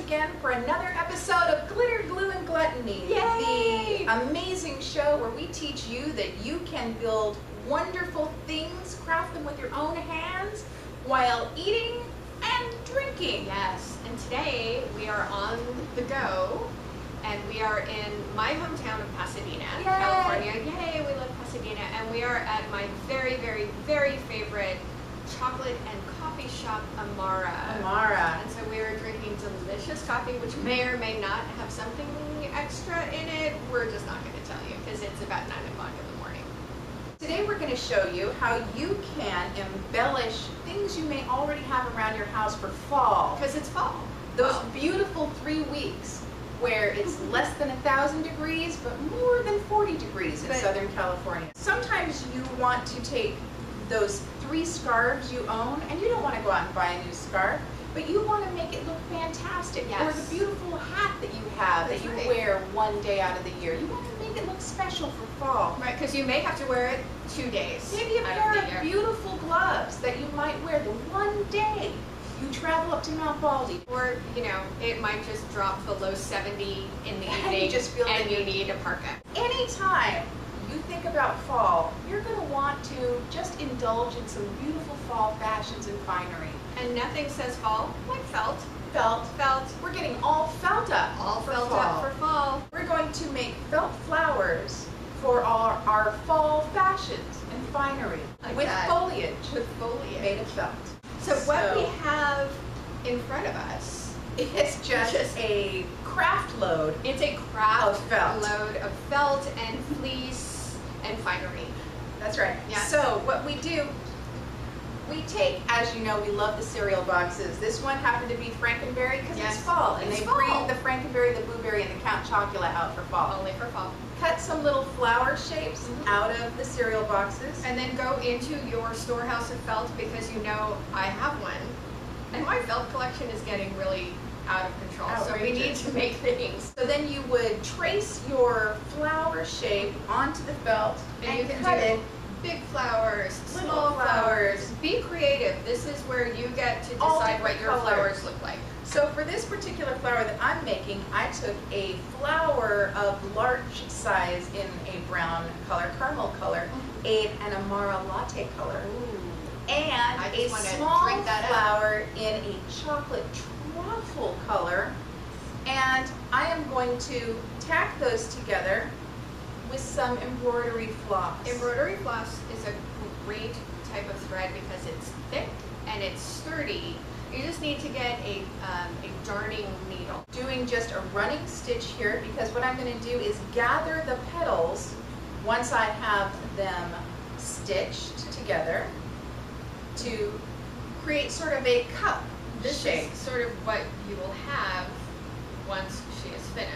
again for another episode of Glitter, Glue, and Gluttony. Yay! The amazing show where we teach you that you can build wonderful things, craft them with your own hands, while eating and drinking. Yes, and today we are on the go, and we are in my hometown of Pasadena, Yay! California. Yay, we love Pasadena, and we are at my very, very, very favorite chocolate and coffee shop, Amara. Amara. And so we are drinking delicious coffee, which may or may not have something extra in it. We're just not going to tell you because it's about 9 o'clock in the morning. Today we're going to show you how you can embellish things you may already have around your house for fall. Because it's fall. Those beautiful 3 weeks where it's less than 1,000 degrees, but more than 40 degrees in Southern California. Sometimes you want to take those 3 scarves you own, and you don't want to go out and buy a new scarf, but you want to make it look fantastic. Yes. Or the beautiful hat that you have That's that you right. wear one day out of the year. You want to make it look special for fall. Right, because you may have to wear it 2 days. Maybe a out pair the year. of beautiful gloves that you might wear the one day you travel up to Mount Baldy. Or, you know, it might just drop below 70 in the And you evening just feel and like you need a parka. Anytime you think about fall, you're going to want to just indulge in some beautiful fall fashions and finery. And nothing says fall like felt. Felt. Felt. We're getting all felt up. All for felt fall. up for fall. We're going to make felt flowers for our fall fashions and finery Like with that. foliage With foliage. made of felt. So what we have in front of us, it's just a craft load. it's a craft Of felt. load of felt and fleece and finery. That's right. Yeah. So what we do, we take, as you know, we love the cereal boxes. This one happened to be Frankenberry because Yes. it's fall, and It's they fall. bring the Frankenberry, the blueberry, and the Count Chocula out for fall. Only for fall. Cut some little flower shapes out of the cereal boxes. And then go into your storehouse of felt because you know I have one. And my felt collection is getting really out of control. So we need Outrageous. to make things. So then you would trace your flower shape onto the felt And you can cut do it. big flowers, Little small flowers. flowers. Be creative. This is where you get to All decide what different your colors. flowers look like. So for this particular flower that I'm making, I took a flower of large size in a brown color, caramel color, an Amara latte color, and I a just wanna small drink that up. flower in a chocolate truffle color. And I am going to tack those together with some embroidery floss. Embroidery floss is a great type of thread because it's thick and it's sturdy. You just need to get a darning needle. Doing just a running stitch here because what I'm going to do is gather the petals once I have them stitched together to create sort of a cup This shape. is sort of what you will have once she is finished.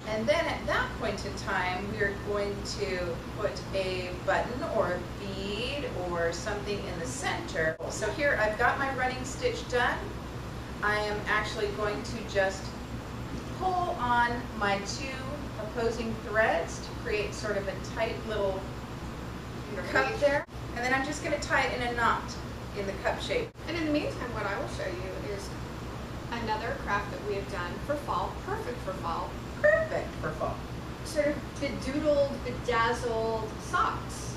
And then at that point in time, we are going to put a button or a bead or something in the center. So here I've got my running stitch done. I am actually going to just pull on my 2 opposing threads to create sort of a tight little cup there. And then I'm just going to tie it in a knot in the cup shape. And in the meantime, what I will show you is another craft that we have done for fall, perfect for fall. Perfect for fall. Sort of bedoodled, bedazzled socks.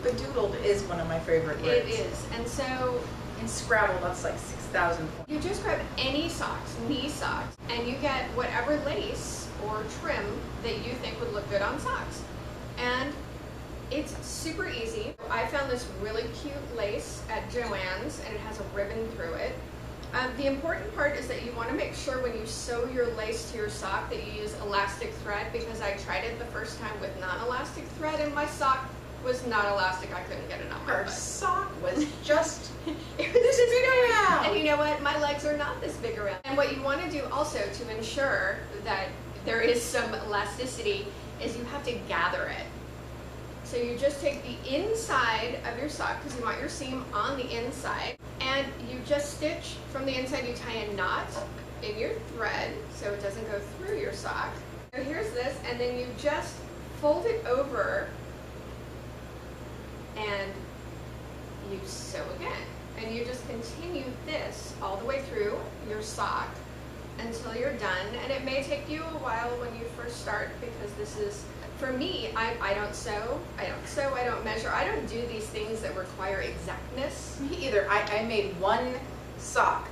Bedoodled is one of my favorite words. It is. And so In Scrabble, that's like 6,000 points. you just grab any socks, knee socks, and you get whatever lace or trim that you think would look good on socks. And it's super easy. I found this really cute lace at Joann's, and it has a ribbon through it. The important part is that you want to make sure when you sew your lace to your sock that you use elastic thread, because I tried it the first time with non-elastic thread and my sock was not elastic. I couldn't get it on my Her foot. sock was just It was this big around. And you know what? My legs are not this big around. And what you want to do also to ensure that there is some elasticity is you have to gather it. So you just take the inside of your sock, because you want your seam on the inside, and you just stitch from the inside. You tie a knot in your thread so it doesn't go through your sock. So here's this, and then you just fold it over and you sew again. And you just continue this all the way through your sock until you're done, and it may take you a while when you first start, because this is, for me, I don't sew, I don't measure, I don't do these things that require exactness. Me either. I made one sock.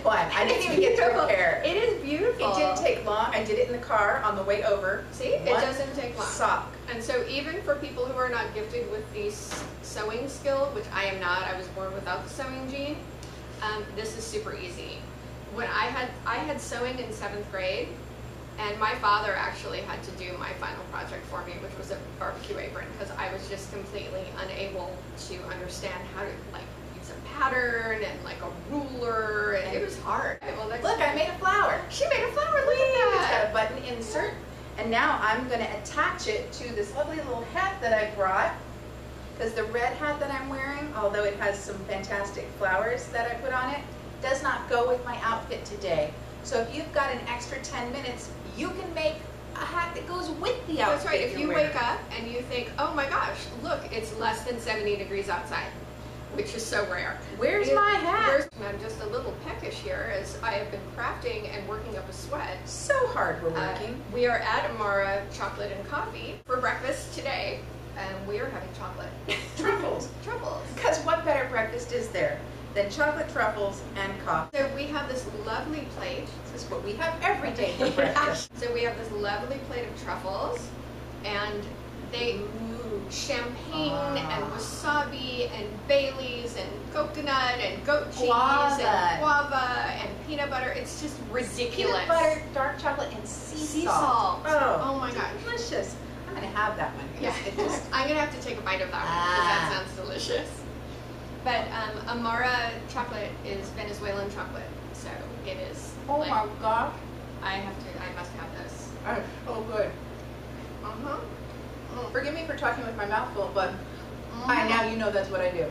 One. I didn't even get to repair. It is beautiful. It didn't take long. I did it in the car on the way over. See, it doesn't take long. Sock. And so even for people who are not gifted with the sewing skill, which I am not, I was born without the sewing gene, this is super easy. When I had sewing in 7th grade, and my father actually had to do my final project for me, which was a barbecue apron, because I was just completely unable to understand how to like use a pattern and like a ruler, and it was hard. Well, look, I made a flower. She made a flower. Look at It's that. got a button insert, and now I'm going to attach it to this lovely little hat that I brought, because the red hat that I'm wearing, although it has some fantastic flowers that I put on it, does not go with my outfit today. So if you've got an extra 10 minutes, you can make a hat that goes with the outfit. That's right. If you wearing. wake up and you think, oh my gosh, look, it's less than 70 degrees outside, which is so rare. Where's my hat? I'm just a little peckish here as I have been crafting and working up a sweat. So hard we're working. We are at Amara Chocolate and Coffee for breakfast today, and we are having chocolate. Truffles. Truffles. Because what better breakfast is there than chocolate truffles and coffee? So we have this lovely plate. This is what we have every day for breakfast. So we have this lovely plate of truffles, and they champagne and wasabi and Baileys and coconut and goat cheese and guava and peanut butter. It's just ridiculous. Peanut butter, dark chocolate, and sea salt. Oh my gosh. Delicious. I'm going to have that one. Yeah. I'm going to have to take a bite of that one because that sounds delicious. But Amara chocolate is Venezuelan chocolate, so it is. Oh like, my gosh. I must have this. Oh, good. Forgive me for talking with my mouth full, but now you know that's what I do.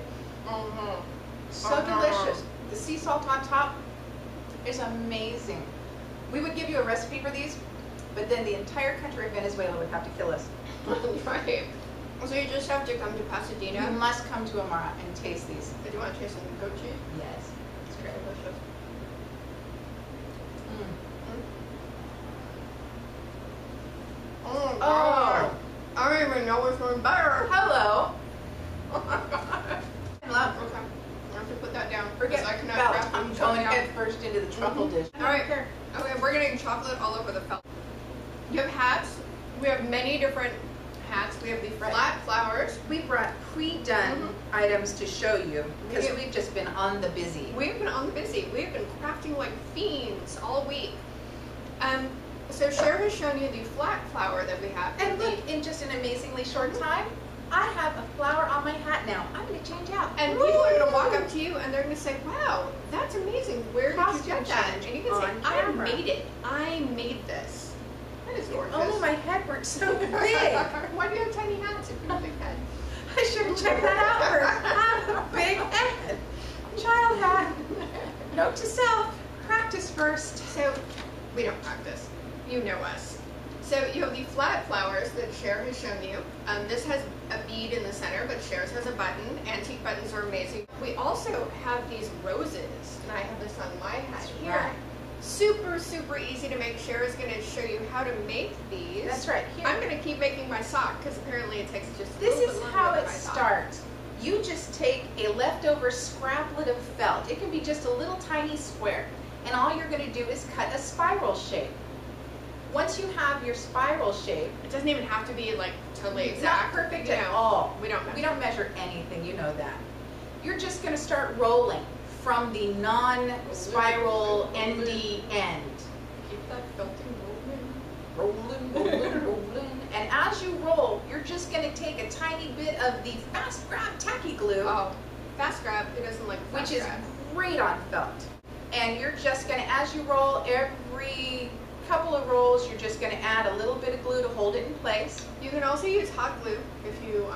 So delicious. The sea salt on top is amazing. We would give you a recipe for these, but then the entire country of Venezuela would have to kill us. Right. So you just have to come to You Pasadena. must come to Amara and taste these. Do you want to taste some goat cheese? Yes. It's very delicious. Oh, God. I don't even know which one's better. Hello. Love. Okay. I have to put that down. Forget I cannot felt. craft I'm them going down. head first into the truffle dish. All right. Okay, we're getting chocolate all over the felt. You have hats. We have many different hats. We have the flat flowers. We brought pre-done items to show you because we've just been on the busy. We've been on the busy. We've been crafting like fiends all week. So Cher has shown you the flat flower that we have. And look, in just an amazingly short time, I have a flower on my hat now. I'm going to change out. And people are going to walk up to you and they're going to say, wow, that's amazing. Where did you Costume get that? change And you can say, on I camera. made it. I made this. That is gorgeous. Oh, my head works so big. Why do you have tiny hats if you have a big head? I should have checked that out first. I have a big head. Child hat. Note to self, practice first. So, we don't practice. You know us. So you have the flat flowers that Cher has shown you. This has a bead in the center, but Cher's has a button. Antique buttons are amazing. We also have these roses, and I have this on my hat here. Right. Super, super easy to make. Cher is going to show you how to make these. That's right. Here. I'm going to keep making my sock because apparently it takes just a This little is bit longer how than it my sock. starts. You just take a leftover scraplet of felt. It can be just a little tiny square. And all you're going to do is cut a spiral shape. Once you have your spiral shape, It doesn't even have to be like totally it's exact. not perfect you at know. all. We don't measure. We don't measure anything, you know that. You're just going to start rolling from the non-spiral endy end. Keep that felting Rolling, rolling, rolling. And as you roll, you're just going to take a tiny bit of the fast grab tacky glue, Oh, fast grab. Who doesn't like fast which is grab? great on felt. And you're just going to, as you roll, every couple of rolls, you're just going to add a little bit of glue to hold it in place. You can also use hot glue if you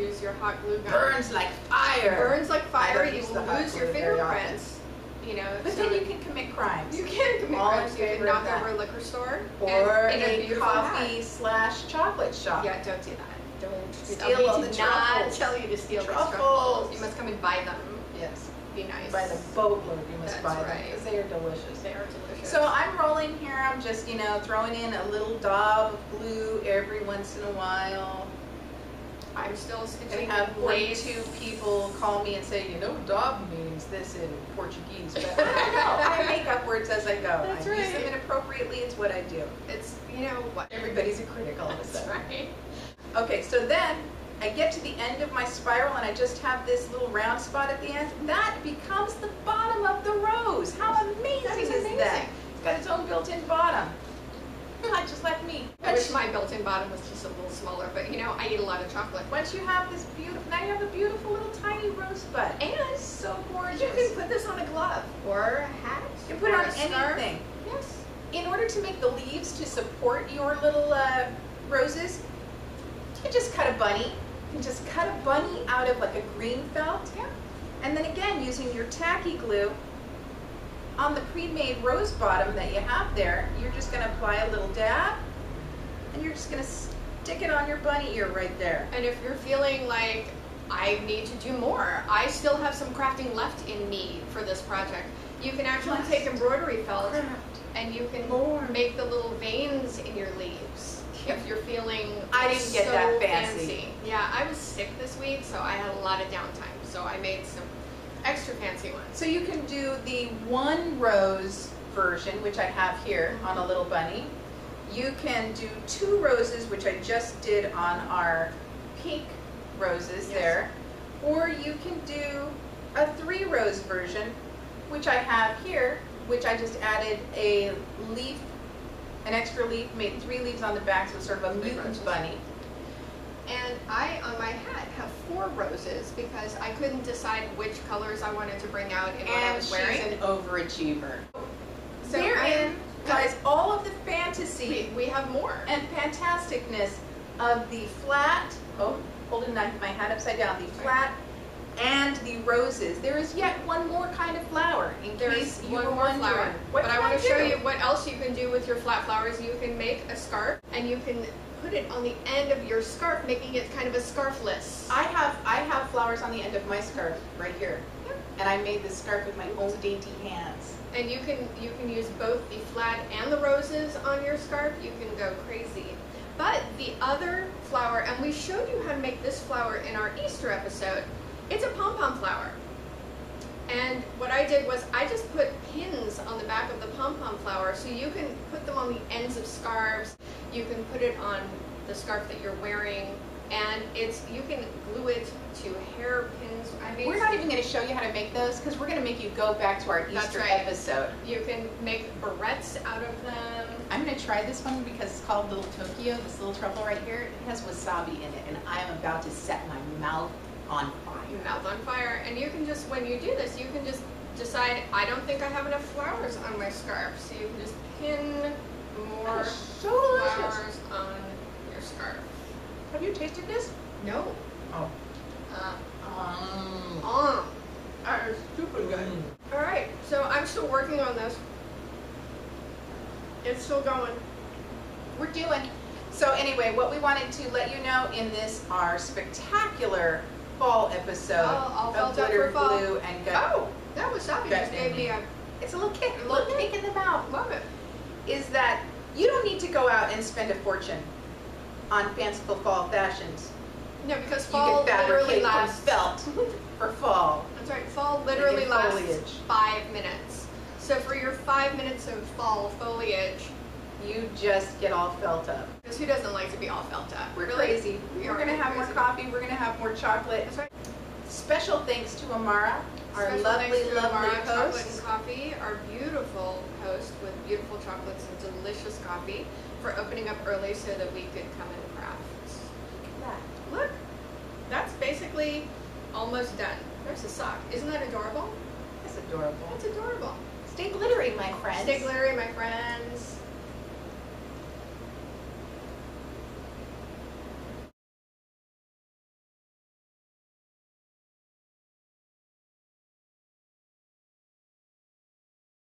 use your hot glue gun. Burns like fire. Burns like I fire. don't You use will the hot lose your glue very often. fingerprints. You know, But so then you can commit crimes. you can commit All in crimes. You can favor of knock that. over a liquor store Or and in a beautiful hat. coffee/chocolate shop. Yeah, don't do that. Don't do Steal that. all We the did not truffles. tell you to steal these Truffles. truffles. You must come and buy them. Yes. be nice. By the boatload you must That's buy them right. because they are delicious. They are delicious. So I'm rolling here, I'm just, throwing in a little daub of glue every once in a while. I'm still stitching I have lace. 2 people call me and say, daub means this in Portuguese, but I don't know. I make up words as I go. That's I use them right. inappropriately, it's what I do. It's, what? Everybody's a critic all of a That's sudden. right. Okay, so then I get to the end of my spiral and I just have this little round spot at the end. That becomes the bottom of the rose. How amazing That is is amazing. that? It's got its own built-in bottom. Just like me. I wish my built-in bottom was just a little smaller, but I eat a lot of chocolate. Once you have this beautiful, now you have a beautiful little tiny rosebud. And so gorgeous. you can put this on a glove or a hat. You can put it or on a scarf. anything. Yes. In order to make the leaves to support your little roses, you can just cut a bunny. You can just cut a bunny out of like a green felt. Yeah. And then again, using your tacky glue on the pre-made rose bottom that you have there, you're just going to apply a little dab, and you're just going to stick it on your bunny ear right there. And if you're feeling like I need to do more, I still have some crafting left in me for this project. You can actually take embroidery felt and you can make the little veins in your leaves. If you're feeling I didn't get so that fancy. Yeah, I was sick this week, so I had a lot of downtime. So I made some extra fancy ones. So you can do the 1 rose version, which I have here on a little bunny. You can do 2 roses, which I just did on our pink roses there. Or you can do a 3 rose version, which I have here, which I just added a leaf, an extra leaf, made 3 leaves on the back, so it's sort of a mutant bunny. And I, on my hat, have 4 roses because I couldn't decide which colors I wanted to bring out in what I And was she's wearing. an overachiever. So Therein lies all of the fantasy we have more. and fantasticness of the flat, holding my hat upside down, the flat and the roses. There is yet one more kind of flower, in case you one were more wondering. flower. What But I can want to show do? you what else you can do with your flat flowers. You can make a scarf, and you can put it on the end of your scarf, making it kind of a scarfless. I have flowers on the end of my scarf right here. Yep. And I made this scarf with my own dainty hands. And you can use both the flat and the roses on your scarf. You can go crazy. But the other flower, and we showed you how to make this flower in our Easter episode, it's a pom-pom flower. And what I did was I just put pins on the back of the pom-pom flower, so you can put them on the ends of scarves. You can put it on the scarf that you're wearing, and you can glue it to hairpins. We're not even going to show you how to make those because we're going to make you go back to our Easter episode. You can make barrettes out of them. I'm going to try this one because it's called Little Tokyo, this little truffle right here. It has wasabi in it, and I am about to set my mouth on fire. Your mouth on fire. And you can just, when you do this, you can just decide, I don't think I have enough flowers on my scarf. So you can just pin more flowers on your scarf. Have you tasted this? No. Oh. That is super good. All right, so I'm still working on this. It's still going. We're doing. So anyway, what we wanted to let you know in this, our spectacular fall episode All of Glitter, Glue, and Gut. Oh, that wasabi just gave me a It's a little kick, a Love little it. kick in the mouth. love it. Is that you don't need to go out and spend a fortune on fanciful fall fashions. No, because You fall can literally fabricate from lasts. felt for fall. That's right. Fall literally get lasts foliage. 5 minutes. So for your 5 minutes of fall foliage, You just get all felt up. because who doesn't like to be all felt up? We're Really? crazy. We We're are going to have more crazy. coffee. We're going to have more chocolate. That's right. Special thanks to Amara, our Special lovely, thanks to lovely Amara Chocolate host. and Coffee, our beautiful host with beautiful chocolates and delicious coffee, for opening up early so that we could come and craft. Look, that's basically almost done. There's a sock. Isn't that adorable? That's adorable. That's adorable. Stay glittery, my friends. Stay glittery, my friends.